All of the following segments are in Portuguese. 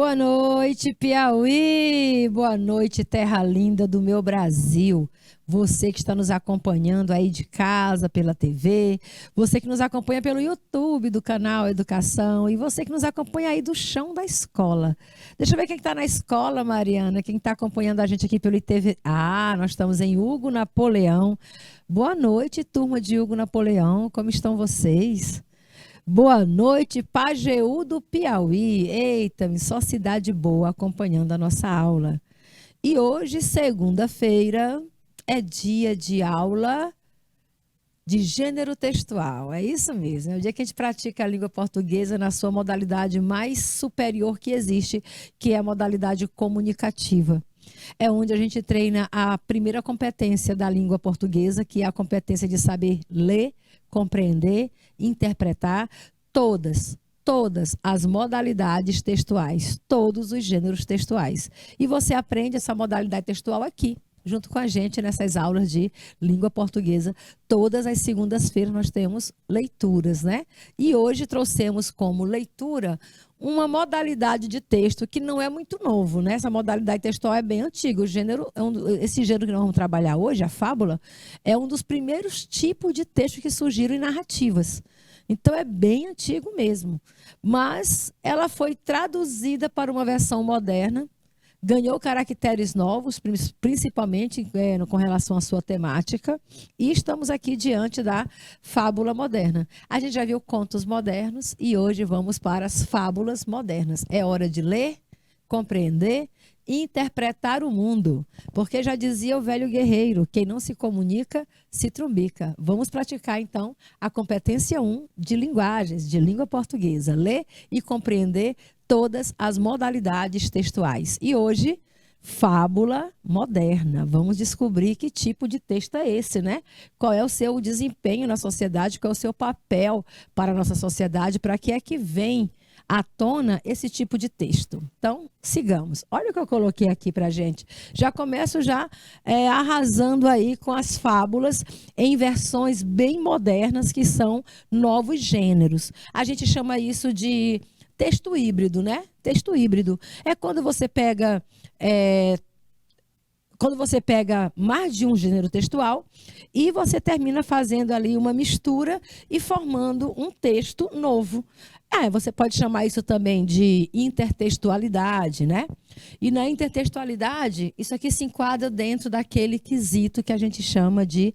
Boa noite, Piauí! Boa noite, terra linda do meu Brasil. Você que está nos acompanhando aí de casa, pela TV, você que nos acompanha pelo YouTube do canal Educação e você que nos acompanha aí do chão da escola. Deixa eu ver quem está na escola, Mariana, quem está acompanhando a gente aqui pelo ITV. Ah, nós estamos em Hugo Napoleão. Boa noite, turma de Hugo Napoleão, como estão vocês? Boa noite, Pajeú do Piauí. Eita, só cidade boa acompanhando a nossa aula. E hoje, segunda-feira, é dia de aula de gênero textual. É isso mesmo. É o dia que a gente pratica a língua portuguesa na sua modalidade mais superior que existe, que é a modalidade comunicativa. É onde a gente treina a primeira competência da língua portuguesa, que é a competência de saber ler, compreender, interpretar todas as modalidades textuais, todos os gêneros textuais. E você aprende essa modalidade textual aqui, junto com a gente nessas aulas de língua portuguesa. Todas as segundas-feiras nós temos leituras, né? E hoje trouxemos como leitura uma modalidade de texto que não é muito novo, né? Essa modalidade textual é bem antiga. O gênero, esse gênero que nós vamos trabalhar hoje, a fábula, é um dos primeiros tipos de texto que surgiram em narrativas. Então é bem antigo mesmo. Mas ela foi traduzida para uma versão moderna, ganhou caracteres novos, principalmente com relação à sua temática, e estamos aqui diante da fábula moderna. A gente já viu contos modernos e hoje vamos para as fábulas modernas. É hora de ler, compreender e interpretar o mundo, porque já dizia o velho guerreiro, quem não se comunica, se trumbica. Vamos praticar, então, a competência 1 de linguagens, de língua portuguesa, ler e compreender todas as modalidades textuais. E hoje, fábula moderna. Vamos descobrir que tipo de texto é esse, né? Qual é o seu desempenho na sociedade, qual é o seu papel para a nossa sociedade, para que é que vem à tona esse tipo de texto. Então, sigamos. Olha o que eu coloquei aqui para a gente. Já começo arrasando aí com as fábulas em versões bem modernas, que são novos gêneros. A gente chama isso de texto híbrido, né? Texto híbrido. É quando você pega mais de um gênero textual e você termina fazendo ali uma mistura e formando um texto novo. Você pode chamar isso também de intertextualidade, né? E na intertextualidade, isso aqui se enquadra dentro daquele quesito que a gente chama de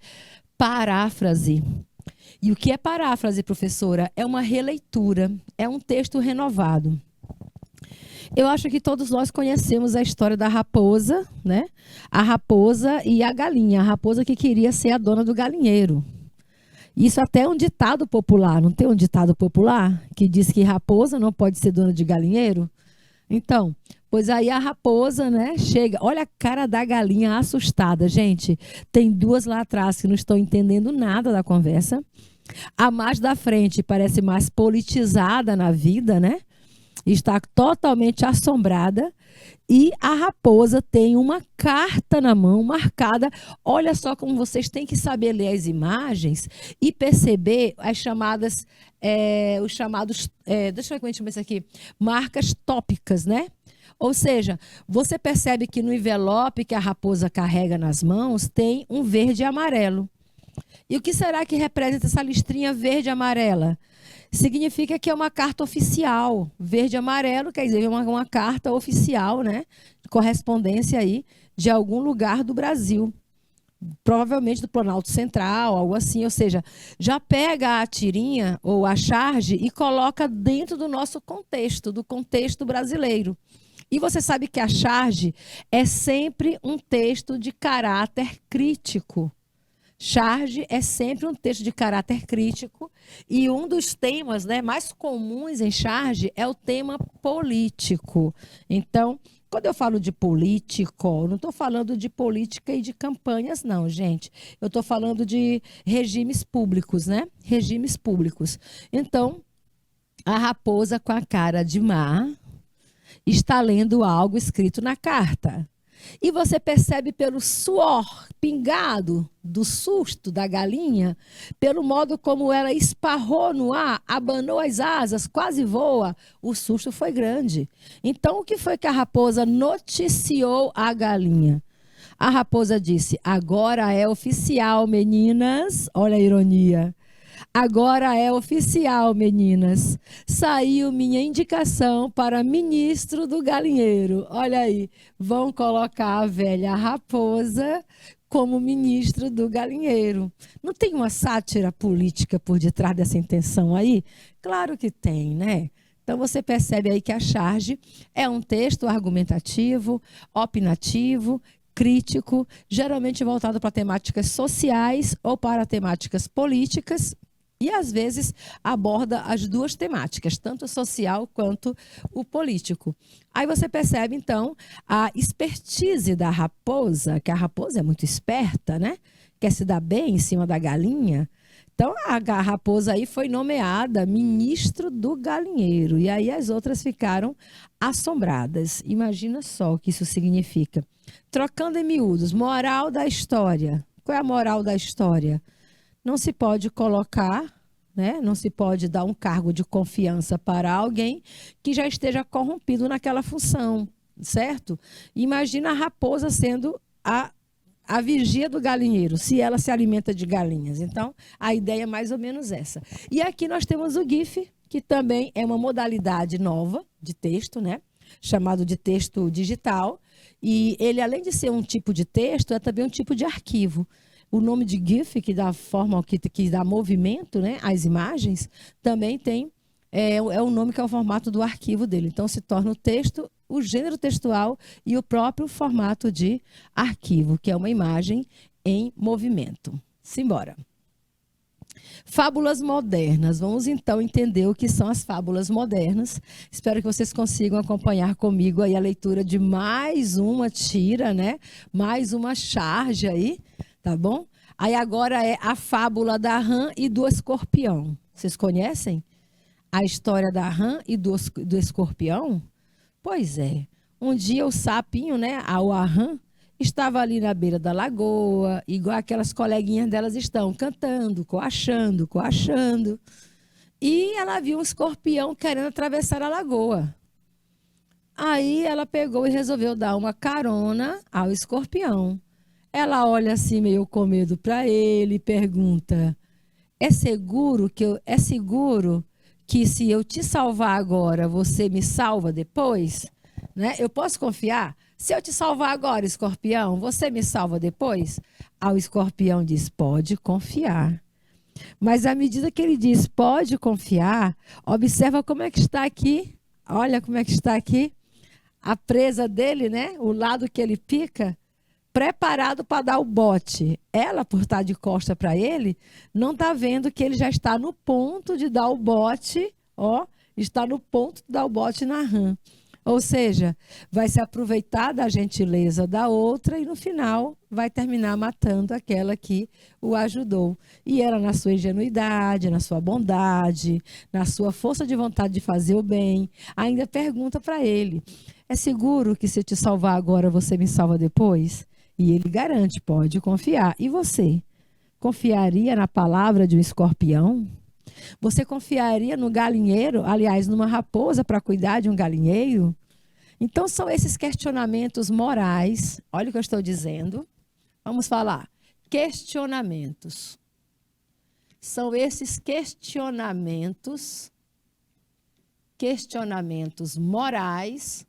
paráfrase. E o que é paráfrase, professora? É uma releitura, é um texto renovado. Eu acho que todos nós conhecemos a história da raposa, né? A raposa e a galinha. A raposa que queria ser a dona do galinheiro. Isso até é um ditado popular. Não tem um ditado popular que diz que raposa não pode ser dona de galinheiro? Então, pois aí a raposa, né, chega. Olha a cara da galinha assustada, gente. Tem duas lá atrás que não estão entendendo nada da conversa. A mais da frente parece mais politizada na vida, né? Está totalmente assombrada. E a raposa tem uma carta na mão marcada. Olha só como vocês têm que saber ler as imagens e perceber as chamadas, deixa eu ver como a gente chama isso aqui, marcas tópicas, né? Ou seja, você percebe que no envelope que a raposa carrega nas mãos tem um verde e amarelo. E o que será que representa essa listrinha verde e amarela? Significa que é uma carta oficial. Verde e amarelo quer dizer uma carta oficial, né? Correspondência aí de algum lugar do Brasil. Provavelmente do Planalto Central, algo assim. Ou seja, já pega a tirinha ou a charge e coloca dentro do nosso contexto, do contexto brasileiro. E você sabe que a charge é sempre um texto de caráter crítico. Charge é sempre um texto de caráter crítico e um dos temas, né, mais comuns em charge é o tema político. Então, quando eu falo de político, não estou falando de política e de campanhas, não, gente. Eu estou falando de regimes públicos, né? Regimes públicos. Então, a raposa com a cara de má está lendo algo escrito na carta. E você percebe pelo suor pingado do susto da galinha, pelo modo como ela esparrou no ar, abanou as asas, quase voa, o susto foi grande. Então, o que foi que a raposa noticiou à galinha? A raposa disse: agora é oficial, meninas. Olha a ironia. Agora é oficial, meninas. Saiu minha indicação para ministro do galinheiro. Olha aí, vão colocar a velha raposa como ministro do galinheiro. Não tem uma sátira política por detrás dessa intenção aí? Claro que tem, né? Então você percebe aí que a charge é um texto argumentativo, opinativo, crítico, geralmente voltado para temáticas sociais ou para temáticas políticas. E, às vezes, aborda as duas temáticas, tanto o social quanto o político. Aí você percebe, então, a expertise da raposa, que a raposa é muito esperta, né? Quer se dar bem em cima da galinha. Então, a raposa aí foi nomeada ministro do galinheiro. E aí as outras ficaram assombradas. Imagina só o que isso significa. Trocando em miúdos, moral da história. Qual é a moral da história? Não se pode colocar, né? Não se pode dar um cargo de confiança para alguém que já esteja corrompido naquela função, certo? Imagina a raposa sendo a vigia do galinheiro, se ela se alimenta de galinhas. Então, a ideia é mais ou menos essa. E aqui nós temos o GIF, que também é uma modalidade nova de texto, né? Chamado de texto digital. E ele, além de ser um tipo de texto, é também um tipo de arquivo. O nome de GIF, que dá forma, que dá movimento, né, às imagens, também tem o nome que é o formato do arquivo dele. Então, se torna o texto, o gênero textual e o próprio formato de arquivo, que é uma imagem em movimento. Simbora. Fábulas modernas. Vamos, então, entender o que são as fábulas modernas. Espero que vocês consigam acompanhar comigo aí a leitura de mais uma tira, né? Mais uma charge aí. Tá bom? Aí agora é a fábula da rã e do escorpião. Vocês conhecem a história da rã e do escorpião? Pois é. Um dia o sapinho, né, a rã, estava ali na beira da lagoa, igual aquelas coleguinhas delas estão, cantando, coachando, coachando. E ela viu um escorpião querendo atravessar a lagoa. Aí ela pegou e resolveu dar uma carona ao escorpião. Ela olha assim meio com medo para ele e pergunta: é seguro que se eu te salvar agora, você me salva depois? Né? Eu posso confiar? Se eu te salvar agora, escorpião, você me salva depois? Aí o escorpião diz: pode confiar. Mas à medida que ele diz pode confiar, observa como é que está aqui. Olha como é que está aqui a presa dele, né? O lado que ele pica, preparado para dar o bote. Ela, por estar de costa para ele, não está vendo que ele já está no ponto de dar o bote, ó, está no ponto de dar o bote na rã. Ou seja, vai se aproveitar da gentileza da outra e no final vai terminar matando aquela que o ajudou. E ela, na sua ingenuidade, na sua bondade, na sua força de vontade de fazer o bem, ainda pergunta para ele: é seguro que se eu te salvar agora, você me salva depois? E ele garante: pode confiar. E você? Confiaria na palavra de um escorpião? Você confiaria no galinheiro, aliás, numa raposa para cuidar de um galinheiro? Então, são esses questionamentos morais. Olha o que eu estou dizendo. Vamos falar. Questionamentos. São esses questionamentos morais.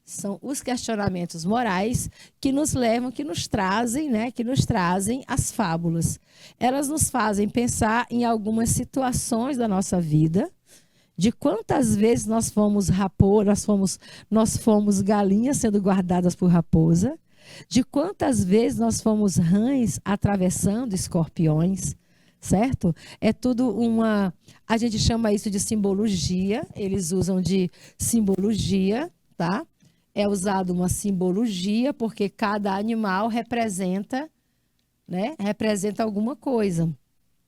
São os questionamentos morais que nos levam, que nos trazem, né, que nos trazem as fábulas. Elas nos fazem pensar em algumas situações da nossa vida, de quantas vezes nós fomos galinhas sendo guardadas por raposa, de quantas vezes nós fomos rãs atravessando escorpiões, certo? É tudo a gente chama isso de simbologia, eles usam de simbologia, tá? É usado uma simbologia porque cada animal representa, né? Representa alguma coisa.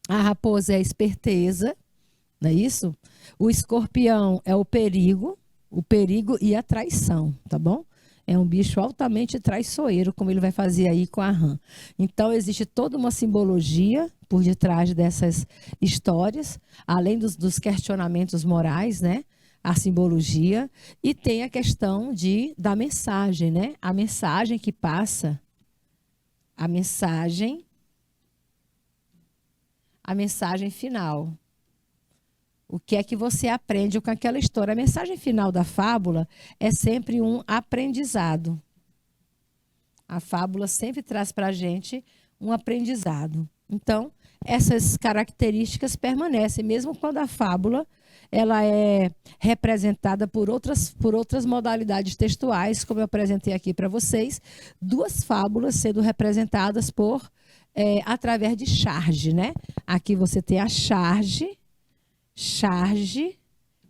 A raposa é a esperteza, não é isso? O escorpião é o perigo e a traição, tá bom? É um bicho altamente traiçoeiro, como ele vai fazer aí com a rã. Então, existe toda uma simbologia por detrás dessas histórias, além dos questionamentos morais, né? A simbologia. E tem a questão da mensagem, né? A mensagem que passa, a mensagem final. O que é que você aprende com aquela história? A mensagem final da fábula é sempre um aprendizado. A fábula sempre traz para a gente um aprendizado. Então, essas características permanecem, mesmo quando a fábula ela é representada por outras modalidades textuais, como eu apresentei aqui para vocês, duas fábulas sendo representadas através de charge, né? Aqui você tem a charge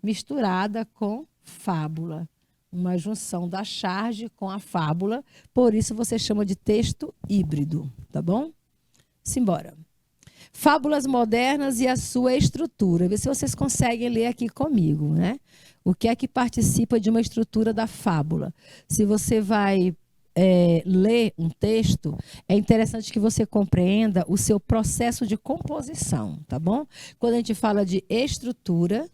misturada com fábula. Uma junção da charge com a fábula, por isso você chama de texto híbrido, tá bom? Simbora. Fábulas modernas e a sua estrutura. Vê se vocês conseguem ler aqui comigo, né? O que é que participa de uma estrutura da fábula? Se você vai ler um texto, é interessante que você compreenda o seu processo de composição, tá bom? Quando a gente fala de estrutura,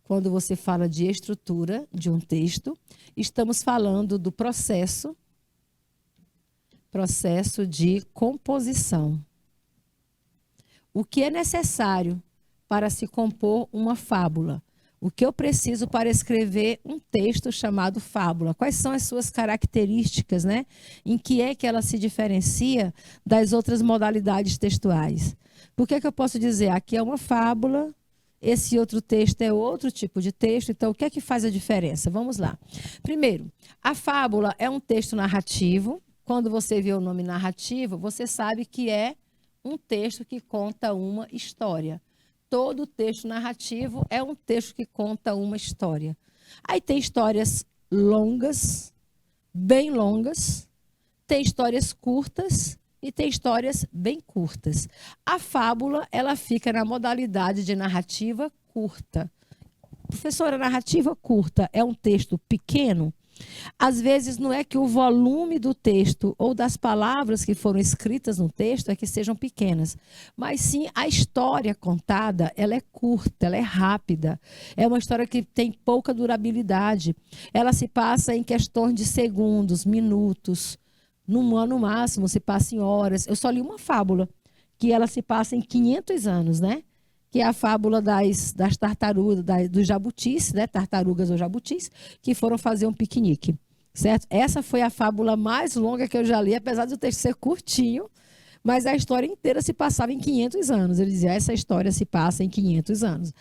quando você fala de estrutura de um texto, estamos falando do processo de composição. O que é necessário para se compor uma fábula? O que eu preciso para escrever um texto chamado fábula? Quais são as suas características, né? Em que é que ela se diferencia das outras modalidades textuais? Por que eu posso dizer, aqui é uma fábula, esse outro texto é outro tipo de texto, então o que é que faz a diferença? Vamos lá. Primeiro, a fábula é um texto narrativo. Quando você vê o nome narrativo, você sabe que é um texto que conta uma história. Todo texto narrativo é um texto que conta uma história. Aí tem histórias longas, bem longas, tem histórias curtas e tem histórias bem curtas. A fábula, ela fica na modalidade de narrativa curta. Professora, narrativa curta é um texto pequeno? Às vezes não é que o volume do texto ou das palavras que foram escritas no texto é que sejam pequenas, mas sim a história contada, ela é curta, ela é rápida. É uma história que tem pouca durabilidade. Ela se passa em questões de segundos, minutos, no ano máximo se passa em horas. Eu só li uma fábula, que ela se passa em 500 anos, né? Que é a fábula das tartarugas, dos jabutis, né? Tartarugas ou jabutis, que foram fazer um piquenique, certo? Essa foi a fábula mais longa que eu já li, apesar do texto ser curtinho, mas a história inteira se passava em 500 anos. Ele dizia, essa história se passa em 500 anos.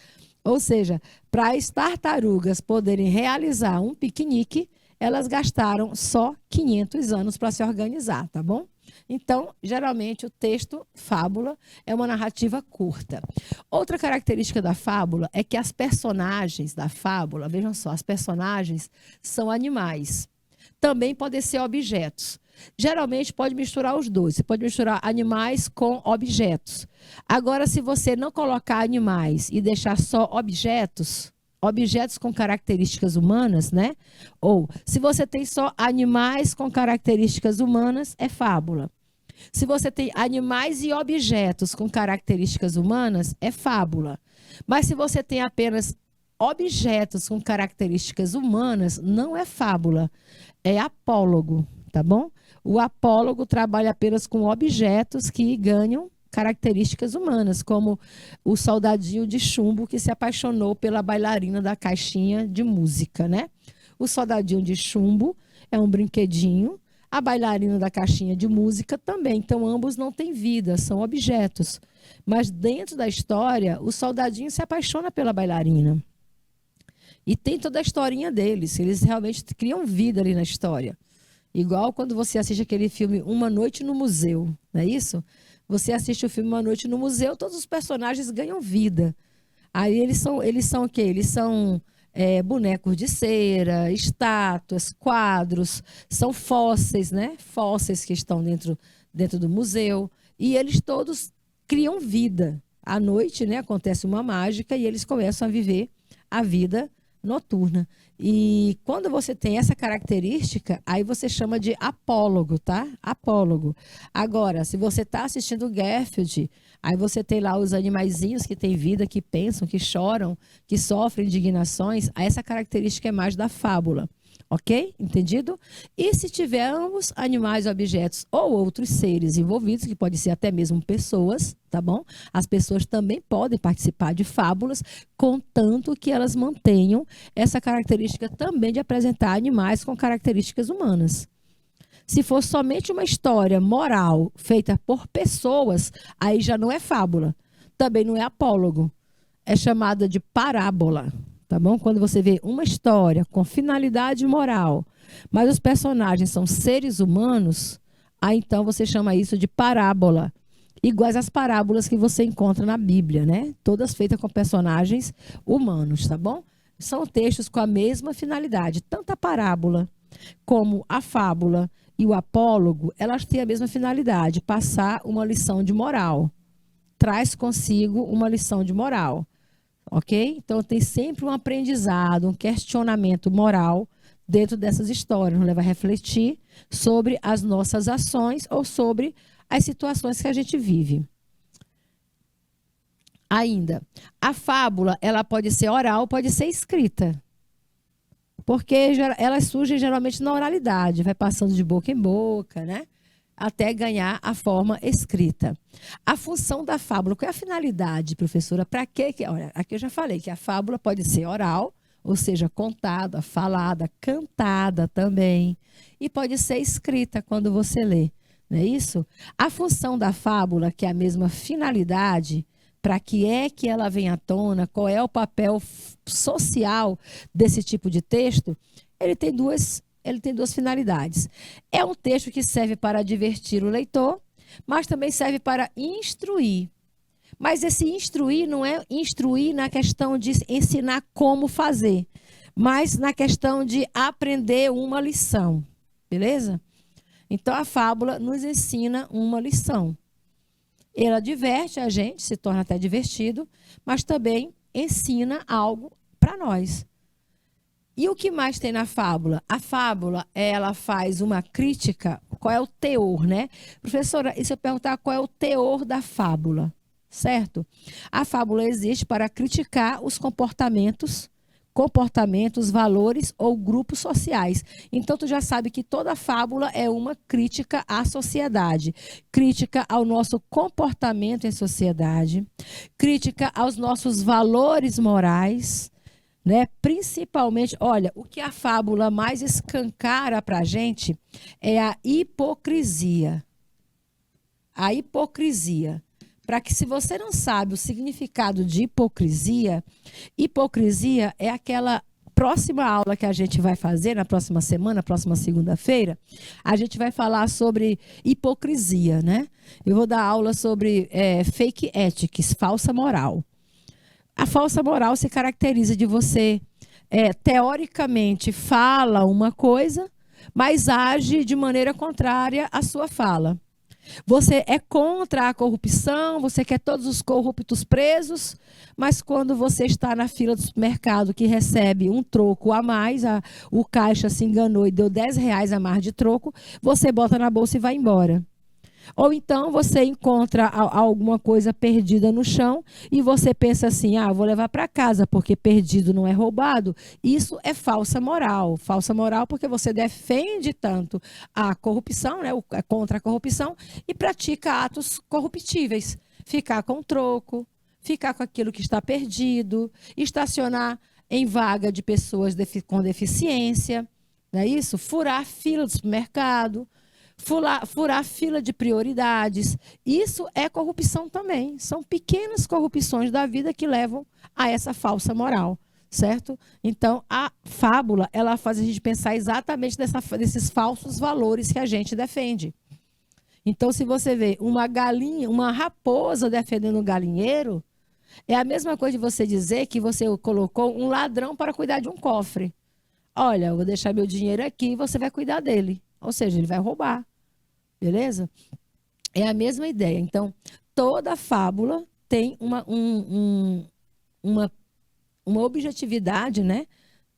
Ou seja, para as tartarugas poderem realizar um piquenique, elas gastaram só 500 anos para se organizar, tá bom? Então, geralmente, o texto, fábula, é uma narrativa curta. Outra característica da fábula é que as personagens da fábula, vejam só, as personagens são animais. Também podem ser objetos. Geralmente, pode misturar os dois. Você pode misturar animais com objetos. Agora, se você não colocar animais e deixar só objetos com características humanas, né? Ou, se você tem só animais com características humanas, é fábula. Se você tem animais e objetos com características humanas, é fábula. Mas se você tem apenas objetos com características humanas, não é fábula, é apólogo, tá bom? O apólogo trabalha apenas com objetos que ganham características humanas, como o soldadinho de chumbo que se apaixonou pela bailarina da caixinha de música, né? O soldadinho de chumbo é um brinquedinho, a bailarina da caixinha de música também. Então, ambos não têm vida, são objetos. Mas dentro da história, o soldadinho se apaixona pela bailarina. E tem toda a historinha deles, eles realmente criam vida ali na história. Igual quando você assiste aquele filme Uma Noite no Museu, não é isso? Você assiste o filme Uma Noite no Museu, todos os personagens ganham vida. Aí eles são o quê? Eles são bonecos de cera, estátuas, quadros, são fósseis, né? Fósseis que estão dentro do museu. E eles todos criam vida. À noite, né, acontece uma mágica e eles começam a viver a vida noturna. E quando você tem essa característica, aí você chama de apólogo, tá? Apólogo. Agora, se você está assistindo Garfield, aí você tem lá os animaizinhos que têm vida, que pensam, que choram, que sofrem indignações, aí essa característica é mais da fábula. Ok? Entendido? E se tivermos animais, objetos ou outros seres envolvidos, que podem ser até mesmo pessoas, tá bom? As pessoas também podem participar de fábulas, contanto que elas mantenham essa característica também de apresentar animais com características humanas. Se for somente uma história moral feita por pessoas, aí já não é fábula. Também não é apólogo. É chamada de parábola. Tá bom? Quando você vê uma história com finalidade moral, mas os personagens são seres humanos, aí então você chama isso de parábola. Iguais às parábolas que você encontra na Bíblia, né? Todas feitas com personagens humanos, tá bom? São textos com a mesma finalidade. Tanto a parábola como a fábula e o apólogo, elas têm a mesma finalidade, passar uma lição de moral. Traz consigo uma lição de moral. Ok? Então, tem sempre um aprendizado, um questionamento moral dentro dessas histórias. Nos leva a refletir sobre as nossas ações ou sobre as situações que a gente vive. Ainda, a fábula, ela pode ser oral, pode ser escrita. Porque elas surgem geralmente na oralidade, vai passando de boca em boca, né? Até ganhar a forma escrita. A função da fábula, qual é a finalidade, professora? Para quê? Olha, aqui eu já falei que a fábula pode ser oral, ou seja, contada, falada, cantada também. E pode ser escrita quando você lê, não é isso? A função da fábula, que é a mesma finalidade, para que é que ela vem à tona, qual é o papel social desse tipo de texto, ele tem duas finalidades. É um texto que serve para divertir o leitor, mas também serve para instruir. Mas esse instruir não é instruir na questão de ensinar como fazer, mas na questão de aprender uma lição. Beleza? Então a fábula nos ensina uma lição. Ela diverte a gente, se torna até divertido, mas também ensina algo para nós. E o que mais tem na fábula? A fábula, ela faz uma crítica, qual é o teor, né? Professora, e se eu perguntar qual é o teor da fábula, certo? A fábula existe para criticar os comportamentos, valores ou grupos sociais. Então, tu já sabe que toda fábula é uma crítica à sociedade, crítica ao nosso comportamento em sociedade, crítica aos nossos valores morais, né? Principalmente, olha, o que a fábula mais escancara para a gente é a hipocrisia. A hipocrisia. Para que, se você não sabe o significado de hipocrisia, hipocrisia é aquela próxima aula que a gente vai fazer na próxima semana, próxima segunda-feira, a gente vai falar sobre hipocrisia, né? Eu vou dar aula sobre fake ethics, falsa moral. A falsa moral se caracteriza de você, teoricamente, fala uma coisa, mas age de maneira contrária à sua fala. Você é contra a corrupção, você quer todos os corruptos presos, mas quando você está na fila do supermercado que recebe um troco a mais, o caixa se enganou e deu R$ 10 a mais de troco, você bota na bolsa e vai embora. Ou então você encontra alguma coisa perdida no chão e você pensa assim, vou levar para casa porque perdido não é roubado. Isso é falsa moral. Falsa moral porque você defende tanto a corrupção, né, contra a corrupção, e pratica atos corruptíveis. Ficar com troco, ficar com aquilo que está perdido, estacionar em vaga de pessoas com deficiência, não é isso? Furar fila do supermercado, furar fila de prioridades. Isso é corrupção também. São pequenas corrupções da vida que levam a essa falsa moral, certo? Então, a fábula, ela faz a gente pensar exatamente desses falsos valores que a gente defende. Então, se você vê uma galinha, uma raposa defendendo um galinheiro, é a mesma coisa de você dizer que você colocou um ladrão para cuidar de um cofre. Olha, eu vou deixar meu dinheiro aqui e você vai cuidar dele. Ou seja, ele vai roubar. Beleza? É a mesma ideia. Então, toda fábula tem uma objetividade, né?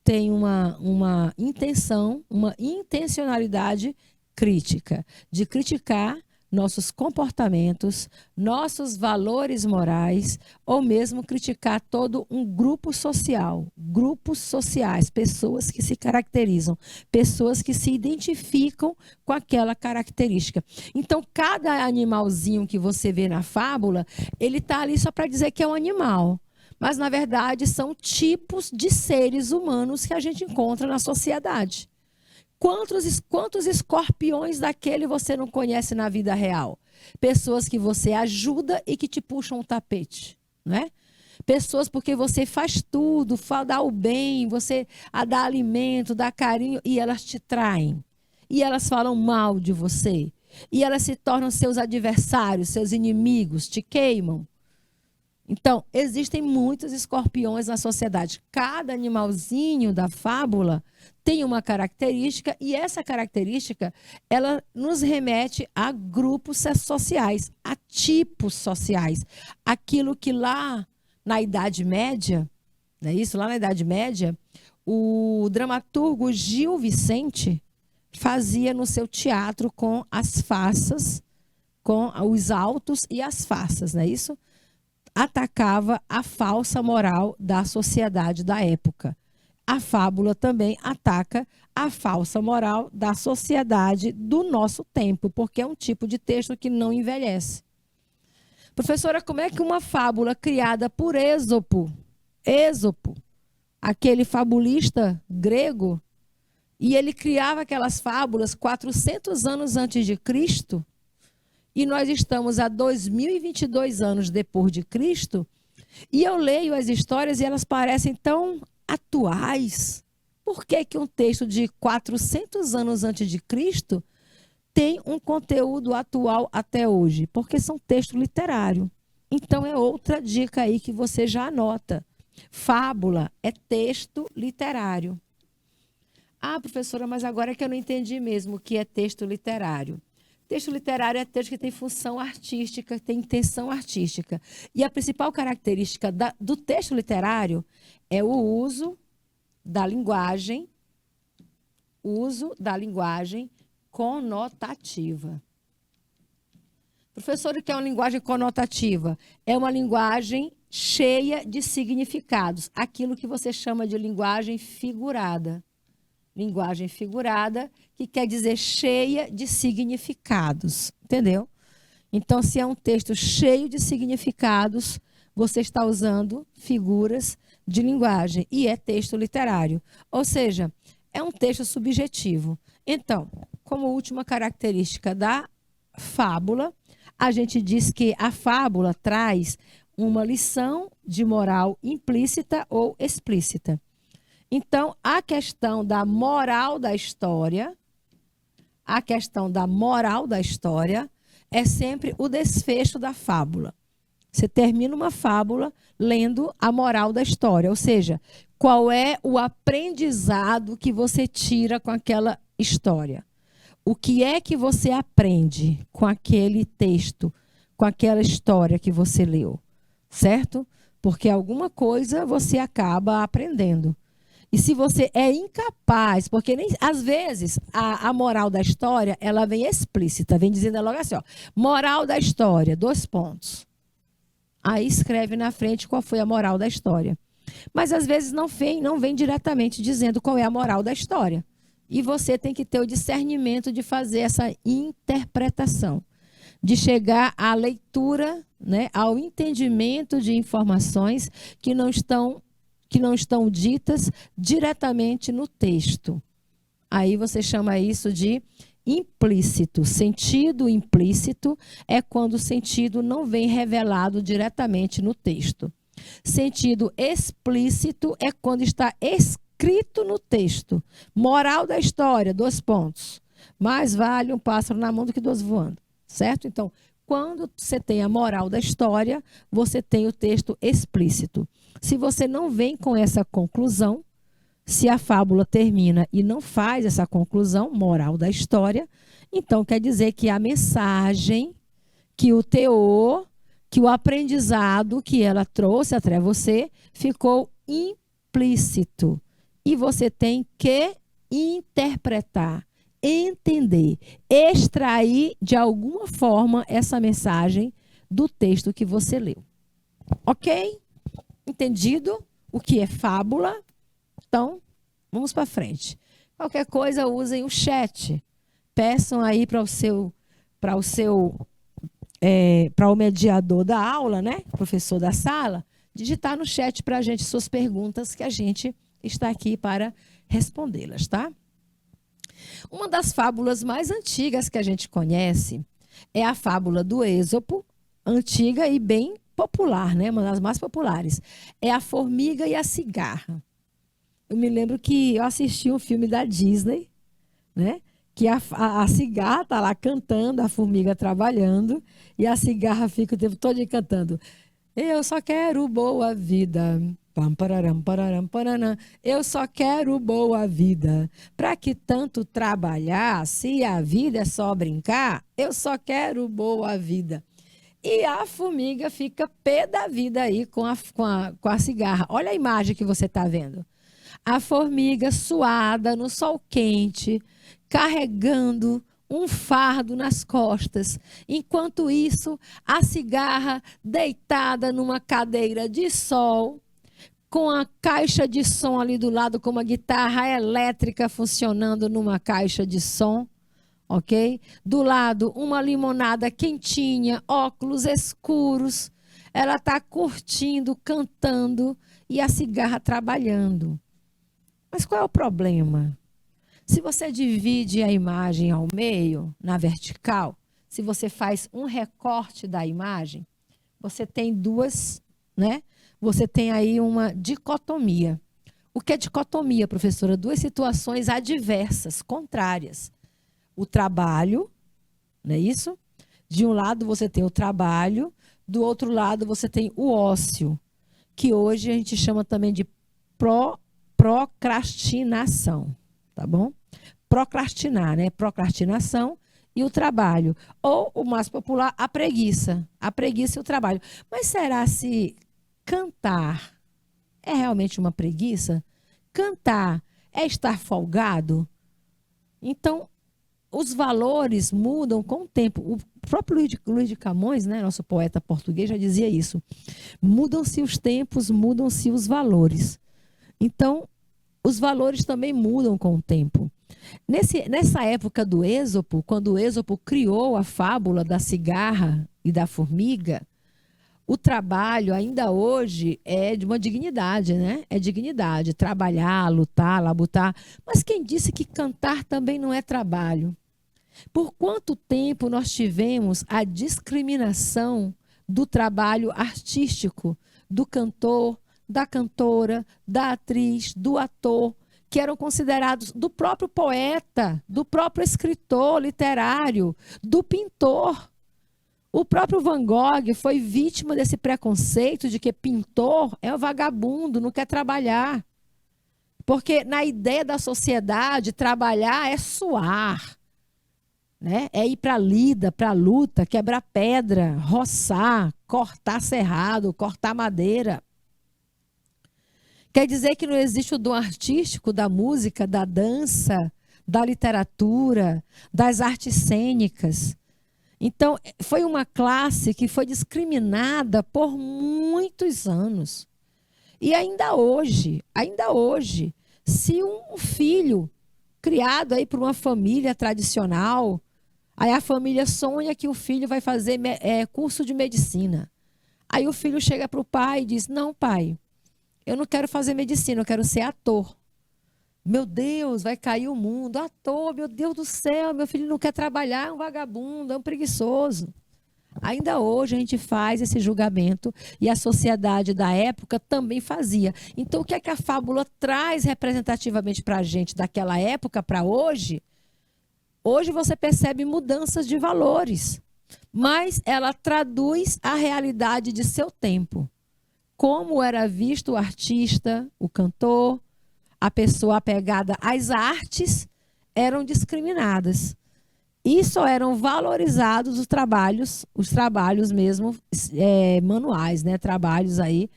tem uma intenção, uma intencionalidade crítica, de criticar nossos comportamentos, nossos valores morais, ou mesmo criticar todo um grupo social, grupos sociais, pessoas que se caracterizam, pessoas que se identificam com aquela característica. Então, cada animalzinho que você vê na fábula, ele está ali só para dizer que é um animal. Mas, na verdade, são tipos de seres humanos que a gente encontra na sociedade. Quantos escorpiões daquele você não conhece na vida real? Pessoas que você ajuda e que te puxam o tapete, não é? Pessoas porque você faz tudo, dá o bem, você dá alimento, dá carinho e elas te traem. E elas falam mal de você. E elas se tornam seus adversários, seus inimigos, te queimam. Então, existem muitos escorpiões na sociedade. Cada animalzinho da fábula tem uma característica e essa característica, ela nos remete a grupos sociais, a tipos sociais. Aquilo que lá na Idade Média, não é isso? Lá na Idade Média, o dramaturgo Gil Vicente fazia no seu teatro com as farsas, com os autos e as farsas, não é isso? Atacava a falsa moral da sociedade da época. A fábula também ataca a falsa moral da sociedade do nosso tempo, porque é um tipo de texto que não envelhece. Professora, como é que uma fábula criada por Êxopo, aquele fabulista grego, e ele criava aquelas fábulas 400 anos antes de Cristo, e nós estamos a 2022 anos depois de Cristo, e eu leio as histórias e elas parecem tão atuais. Por que que um texto de 400 anos antes de Cristo tem um conteúdo atual até hoje? Porque são texto literário. Então é outra dica aí que você já anota. Fábula é texto literário. Ah, professora, mas agora é que eu não entendi mesmo o que é texto literário. Texto literário é texto que tem função artística, tem intenção artística. E a principal característica do texto literário é o uso da linguagem conotativa. Professor, o que é uma linguagem conotativa? É uma linguagem cheia de significados, aquilo que você chama de linguagem figurada. Linguagem figurada, que quer dizer cheia de significados, entendeu? Então, se é um texto cheio de significados, você está usando figuras de linguagem e é texto literário. Ou seja, é um texto subjetivo. Então, como última característica da fábula, a gente diz que a fábula traz uma lição de moral implícita ou explícita. Então, a questão da moral da história é sempre o desfecho da fábula. Você termina uma fábula lendo a moral da história, ou seja, qual é o aprendizado que você tira com aquela história. O que é que você aprende com aquele texto, com aquela história que você leu, certo? Porque alguma coisa você acaba aprendendo. E se você é incapaz, porque às vezes a moral da história, ela vem explícita, vem dizendo logo assim, ó, moral da história, 2 pontos. Aí escreve na frente qual foi a moral da história. Mas às vezes não vem diretamente dizendo qual é a moral da história. E você tem que ter o discernimento de fazer essa interpretação, de chegar à leitura, né, ao entendimento de informações que não estão ditas diretamente no texto. Aí você chama isso de implícito. Sentido implícito é quando o sentido não vem revelado diretamente no texto. Sentido explícito é quando está escrito no texto. Moral da história, 2 pontos. Mais vale um pássaro na mão do que 2 voando. Certo? Então, quando você tem a moral da história, você tem o texto explícito. Se você não vem com essa conclusão, se a fábula termina e não faz essa conclusão, moral da história, então quer dizer que a mensagem, que o teor, que o aprendizado que ela trouxe até você ficou implícito. e você tem que interpretar, entender, extrair de alguma forma essa mensagem do texto que você leu. Ok? Entendido o que é fábula? Então, vamos para frente. Qualquer coisa, usem o chat. Peçam aí para o mediador da aula, né? Professor da sala, digitar no chat para a gente suas perguntas, que a gente está aqui para respondê-las, tá? Uma das fábulas mais antigas que a gente conhece é a fábula do Êxopo, antiga e bem popular, né? Uma das mais populares. É a formiga e a cigarra. Eu me lembro que eu assisti um filme da Disney, né? Que a cigarra está lá cantando, a formiga trabalhando, e a cigarra fica o tempo todo cantando. Eu só quero boa vida. Pam, pararam, pararam, paranã. Eu só quero boa vida. Para que tanto trabalhar, se a vida é só brincar, eu só quero boa vida. E a formiga fica pé da vida aí com a cigarra. Olha a imagem que você está vendo. A formiga suada no sol quente, carregando um fardo nas costas. Enquanto isso, a cigarra deitada numa cadeira de sol, com a caixa de som ali do lado, com uma guitarra elétrica funcionando numa caixa de som, ok? Do lado, uma limonada quentinha, óculos escuros. Ela está curtindo, cantando e a cigarra trabalhando. Mas qual é o problema? Se você divide a imagem ao meio, na vertical, se você faz um recorte da imagem, você tem duas, né? Você tem aí uma dicotomia. O que é dicotomia, professora? Duas situações adversas, contrárias. O trabalho, não é isso? De um lado você tem o trabalho, do outro lado você tem o ócio, que hoje a gente chama também de procrastinação, tá bom? Procrastinar, né? Procrastinação e o trabalho. Ou, o mais popular, a preguiça. A preguiça e o trabalho. Mas será se cantar é realmente uma preguiça? Cantar é estar folgado? Então, os valores mudam com o tempo. O próprio Luiz de Camões, né, nosso poeta português, já dizia isso. Mudam-se os tempos, mudam-se os valores. Então, os valores também mudam com o tempo. Nessa época do Êxopo, quando o Êxopo criou a fábula da cigarra e da formiga, o trabalho ainda hoje é de uma dignidade, né? É dignidade, trabalhar, lutar, labutar. Mas quem disse que cantar também não é trabalho? Por quanto tempo nós tivemos a discriminação do trabalho artístico, do cantor, da cantora, da atriz, do ator, que eram considerados do próprio poeta, do próprio escritor literário, do pintor. O próprio Van Gogh foi vítima desse preconceito de que pintor é um vagabundo, não quer trabalhar. Porque na ideia da sociedade, trabalhar é suar, né? É ir para a lida, para a luta, quebrar pedra, roçar, cortar cerrado, cortar madeira. Quer dizer que não existe o dom artístico da música, da dança, da literatura, das artes cênicas. Então, foi uma classe que foi discriminada por muitos anos. E ainda hoje, se um filho criado aí por uma família tradicional, aí a família sonha que o filho vai fazer curso de medicina. Aí o filho chega para o pai e diz, não, pai, eu não quero fazer medicina, eu quero ser ator. Meu Deus, vai cair o mundo. Ator, meu Deus do céu, meu filho não quer trabalhar, é um vagabundo, é um preguiçoso. Ainda hoje a gente faz esse julgamento e a sociedade da época também fazia. Então, o que é que a fábula traz representativamente para a gente daquela época para hoje? Hoje você percebe mudanças de valores, mas ela traduz a realidade de seu tempo. Como era visto o artista, o cantor, a pessoa apegada às artes, eram discriminadas. E só eram valorizados os trabalhos mesmo manuais, né? Trabalhos aí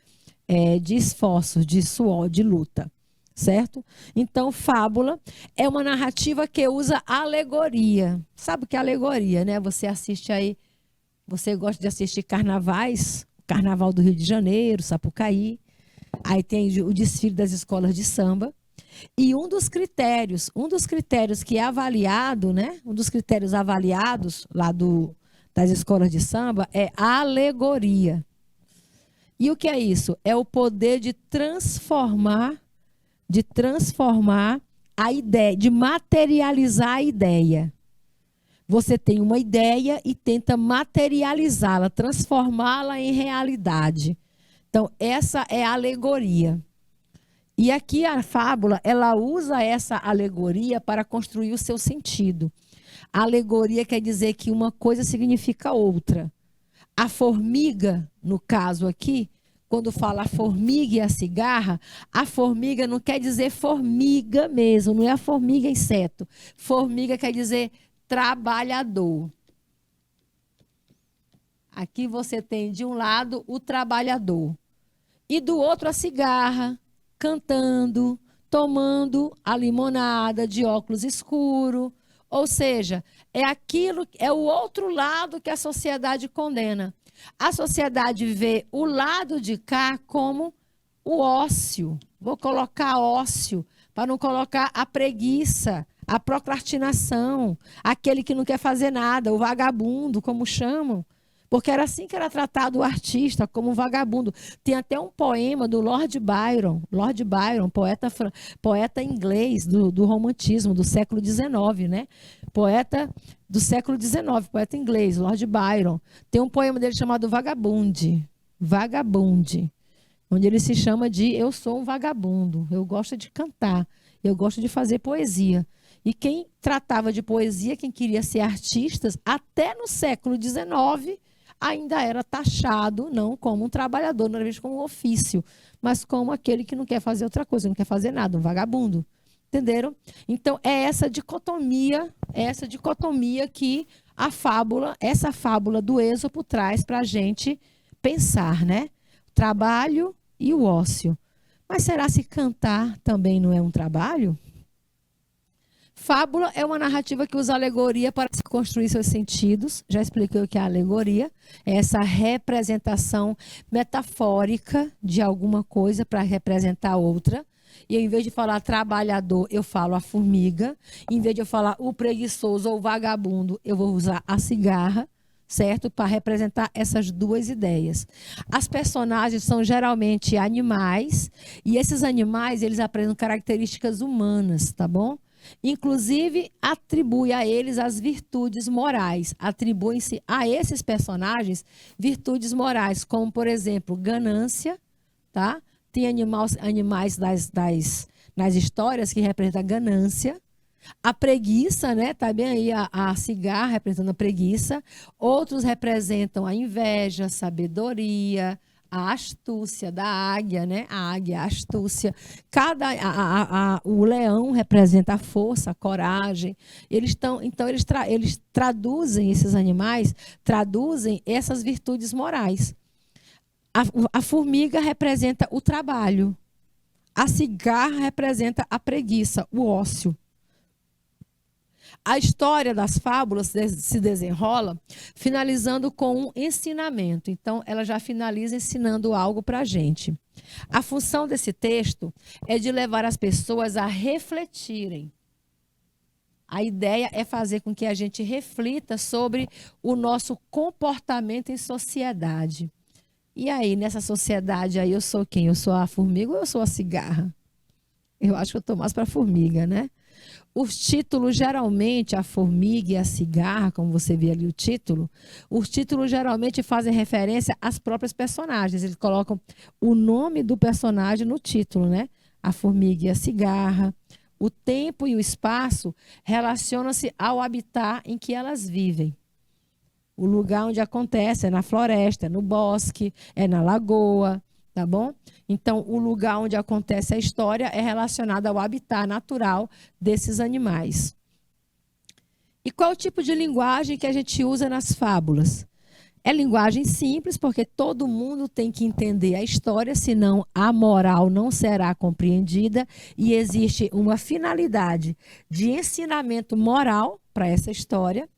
de esforço, de suor, de luta. certo? Então, fábula é uma narrativa que usa alegoria. Sabe o que é alegoria, né? Você assiste aí, você gosta de assistir carnavais, Carnaval do Rio de Janeiro, Sapucaí, aí tem o desfile das escolas de samba. E um dos critérios que é avaliado, né? Um dos critérios avaliados lá das escolas de samba é a alegoria. E o que é isso? É o poder de transformar a ideia, de materializar a ideia. Você tem uma ideia e tenta materializá-la, transformá-la em realidade. Então, essa é a alegoria. E aqui a fábula, ela usa essa alegoria para construir o seu sentido. A alegoria quer dizer que uma coisa significa outra. A formiga, no caso aqui, quando fala a formiga e a cigarra, a formiga não quer dizer formiga mesmo, não é a formiga inseto. Formiga quer dizer trabalhador. Aqui você tem de um lado o trabalhador e do outro a cigarra, cantando, tomando a limonada de óculos escuro. Ou seja, é o outro lado que a sociedade condena. A sociedade vê o lado de cá como o ócio. Vou colocar ócio, para não colocar a preguiça, a procrastinação, aquele que não quer fazer nada, o vagabundo, como chamam. Porque era assim que era tratado o artista, como um vagabundo. Tem até um poema do Lord Byron, poeta inglês do romantismo, do século XIX, né? Poeta do século XIX, poeta inglês, Lord Byron. Tem um poema dele chamado Vagabunde, onde ele se chama de Eu Sou um Vagabundo. Eu gosto de cantar, eu gosto de fazer poesia. E quem tratava de poesia, quem queria ser artistas, até no século XIX, ainda era taxado não como um trabalhador, não era visto como um ofício, mas como aquele que não quer fazer outra coisa, não quer fazer nada, um vagabundo. Entenderam? Então, é essa dicotomia que essa fábula do Êxopo traz para a gente pensar, né? O trabalho e o ócio. Mas será se cantar também não é um trabalho? Fábula é uma narrativa que usa alegoria para se construir seus sentidos. Já expliquei o que é a alegoria. É essa representação metafórica de alguma coisa para representar outra. E em vez de falar trabalhador, eu falo a formiga. Em vez de eu falar o preguiçoso ou o vagabundo, eu vou usar a cigarra, certo? Para representar essas duas ideias. As personagens são geralmente animais. E esses animais, eles apresentam características humanas, tá bom? Inclusive, atribui a eles as virtudes morais. Atribuem-se a esses personagens virtudes morais, como, por exemplo, ganância, tá? Tem animais nas histórias que representam a ganância. A preguiça, né? Tá bem aí a cigarra representando a preguiça. Outros representam a inveja, a sabedoria, a astúcia da águia, né? A águia, a astúcia. O leão representa a força, a coragem. Eles traduzem, esses animais, traduzem essas virtudes morais. A formiga representa o trabalho. A cigarra representa a preguiça, o ócio. A história das fábulas se desenrola finalizando com um ensinamento. Então, ela já finaliza ensinando algo para a gente. A função desse texto é de levar as pessoas a refletirem. A ideia é fazer com que a gente reflita sobre o nosso comportamento em sociedade. E aí, nessa sociedade, aí eu sou quem? Eu sou a formiga ou eu sou a cigarra? Eu acho que eu estou mais para a formiga, né? Os títulos, geralmente, a formiga e a cigarra, como você vê ali o título, os títulos geralmente fazem referência às próprias personagens. Eles colocam o nome do personagem no título, né? A formiga e a cigarra. O tempo e o espaço relacionam-se ao habitat em que elas vivem. O lugar onde acontece é na floresta, é no bosque, é na lagoa, tá bom? Então, o lugar onde acontece a história é relacionado ao habitat natural desses animais. E qual é o tipo de linguagem que a gente usa nas fábulas? É linguagem simples, porque todo mundo tem que entender a história, senão a moral não será compreendida e existe uma finalidade de ensinamento moral para essa história,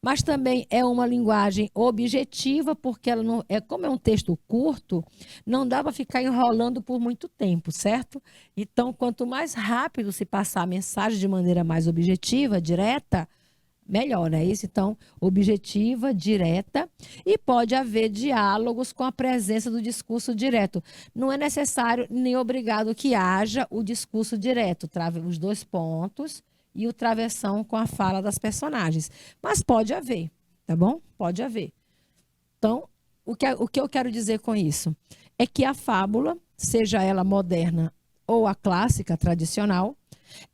mas também é uma linguagem objetiva, porque ela não é, como é um texto curto, não dá para ficar enrolando por muito tempo, certo? Então, quanto mais rápido se passar a mensagem de maneira mais objetiva, direta, melhor, não é isso? Então, objetiva, direta, e pode haver diálogos com a presença do discurso direto. Não é necessário nem obrigado que haja o discurso direto, trave os dois pontos e o travessão com a fala das personagens. Mas pode haver, tá bom? Pode haver. Então, o que eu quero dizer com isso? É que a fábula, seja ela moderna ou a clássica, tradicional,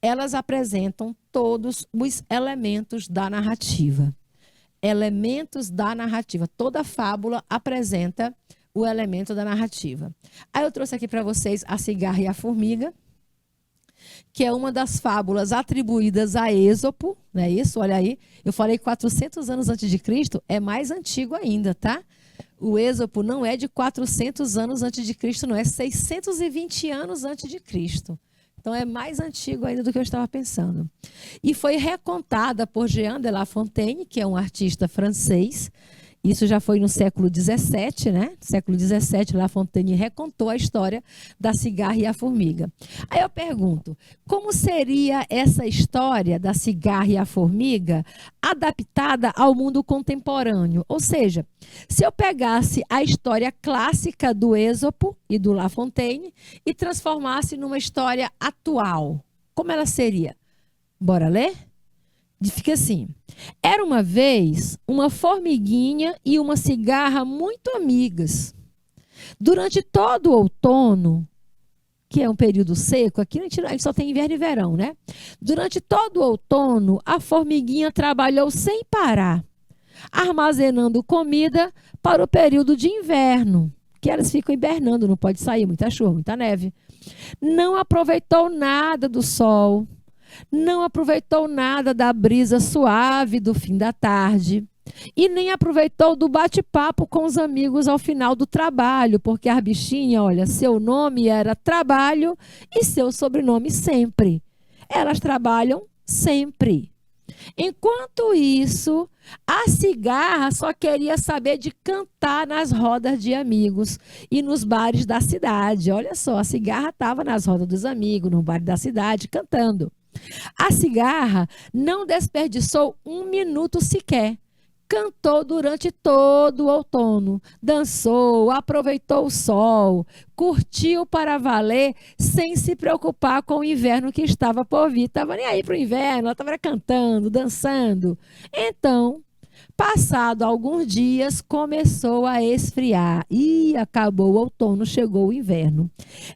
elas apresentam todos os elementos da narrativa. Elementos da narrativa. Toda fábula apresenta o elemento da narrativa. Aí eu trouxe aqui para vocês A Cigarra e a Formiga, que é uma das fábulas atribuídas a Êxopo, não é isso? Olha aí, eu falei 400 anos antes de Cristo, é mais antigo ainda, tá? O Êxopo não é de 400 anos antes de Cristo, não, é 620 anos antes de Cristo. Então, é mais antigo ainda do que eu estava pensando. E foi recontada por Jean de La Fontaine, que é um artista francês. Isso já foi no século XVII, né? No século XVII, La Fontaine recontou a história da cigarra e a formiga. Aí eu pergunto, como seria essa história da cigarra e a formiga adaptada ao mundo contemporâneo? Ou seja, se eu pegasse a história clássica do Êxopo e do La Fontaine e transformasse numa história atual, como ela seria? Bora ler? Fica assim. Era uma vez uma formiguinha e uma cigarra muito amigas. Durante todo o outono, que é um período seco, aqui a gente só tem inverno e verão, né? Durante todo o outono, a formiguinha trabalhou sem parar, armazenando comida para o período de inverno, que elas ficam hibernando, não pode sair, muita chuva, muita neve. Não aproveitou nada do sol, não aproveitou nada da brisa suave do fim da tarde e nem aproveitou do bate-papo com os amigos ao final do trabalho, porque a bichinha, olha, seu nome era trabalho e seu sobrenome sempre. Elas trabalham sempre. Enquanto isso, a cigarra só queria saber de cantar nas rodas de amigos e nos bares da cidade. Olha só, a cigarra estava nas rodas dos amigos, no bar da cidade, cantando. A cigarra não desperdiçou um minuto sequer. Cantou durante todo o outono, dançou, aproveitou o sol, curtiu para valer, sem se preocupar com o inverno que estava por vir. Estava nem aí para o inverno, ela estava cantando, dançando. Então, passado alguns dias, começou a esfriar. E acabou o outono, chegou o inverno.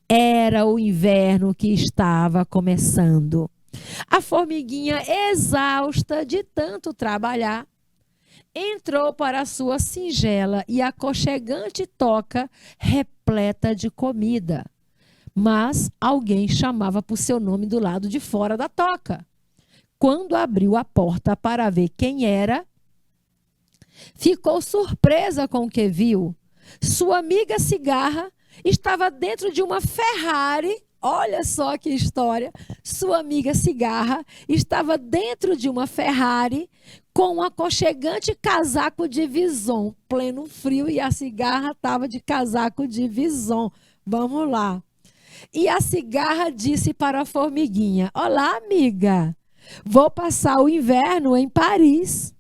Era o inverno que estava começando. A formiguinha, exausta de tanto trabalhar, entrou para a sua singela e aconchegante toca repleta de comida. Mas alguém chamava por seu nome do lado de fora da toca. Quando abriu a porta para ver quem era, ficou surpresa com o que viu. Sua amiga cigarra estava dentro de uma Ferrari. Olha só que história. Sua amiga cigarra estava dentro de uma Ferrari com um aconchegante casaco de vison, pleno frio, e a cigarra estava de casaco de vison. Vamos lá. E a cigarra disse para a formiguinha: olá, amiga, vou passar o inverno em Paris.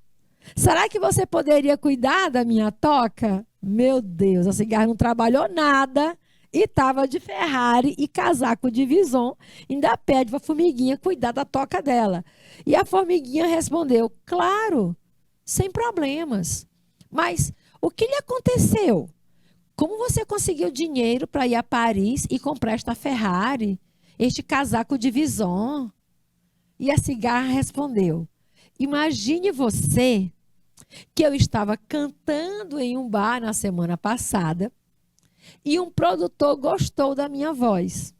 Será que você poderia cuidar da minha toca? Meu Deus, a cigarra não trabalhou nada e estava de Ferrari e casaco de vison, ainda pede para a formiguinha cuidar da toca dela. E a formiguinha respondeu: claro, sem problemas. Mas o que lhe aconteceu? Como você conseguiu dinheiro para ir a Paris e comprar esta Ferrari, este casaco de vison? E a cigarra respondeu: imagine você que eu estava cantando em um bar na semana passada e um produtor gostou da minha voz.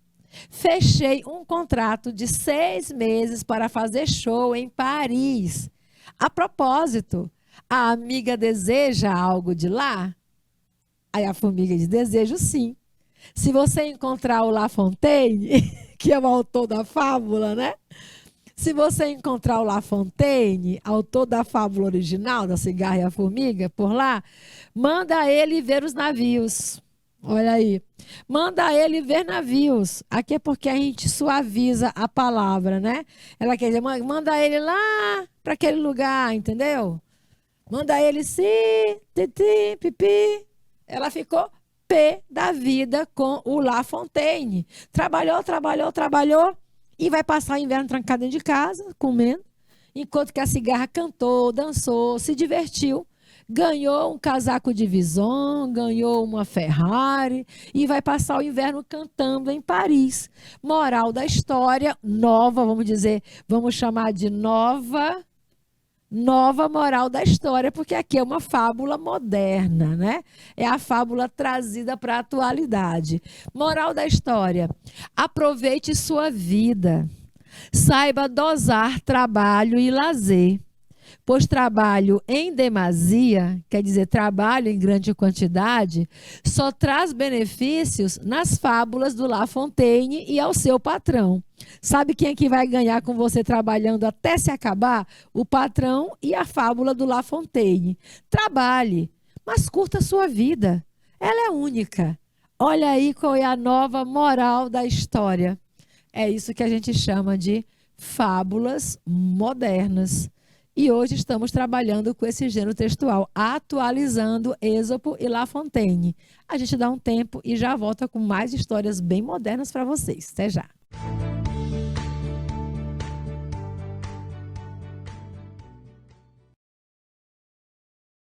Fechei um contrato de 6 meses para fazer show em Paris. A propósito, A amiga deseja algo de lá? Aí a formiga diz: desejo sim. Se você encontrar o La Fontaine, que é o autor da fábula, né? Se você encontrar o La Fontaine, autor da fábula original, da cigarra e a formiga, por lá, manda ele ver os navios. Olha aí. Manda ele ver navios. Aqui é porque a gente suaviza a palavra, né? Ela quer dizer, manda ele lá para aquele lugar, entendeu? Manda ele si, titi, pipi. Ela ficou pé da vida com o La Fontaine. Trabalhou, trabalhou, trabalhou e vai passar o inverno trancado dentro de casa, comendo, enquanto que a cigarra cantou, dançou, se divertiu, ganhou um casaco de Vison, ganhou uma Ferrari e vai passar o inverno cantando em Paris. Moral da história, nova, vamos dizer, vamos chamar de nova moral da história, porque aqui é uma fábula moderna, né? É a fábula trazida para a atualidade. Moral da história: aproveite sua vida, saiba dosar trabalho e lazer, pois trabalho em demasia, quer dizer, trabalho em grande quantidade, só traz benefícios nas fábulas do La Fontaine e ao seu patrão. Sabe quem é que vai ganhar com você trabalhando até se acabar? O patrão e a fábula do La Fontaine. Trabalhe, mas curta a sua vida. Ela é única. Olha aí qual é a nova moral da história. É isso que a gente chama de fábulas modernas. E hoje estamos trabalhando com esse gênero textual, atualizando Êxopo e La Fontaine. A gente dá um tempo e já volta com mais histórias bem modernas para vocês. Até já!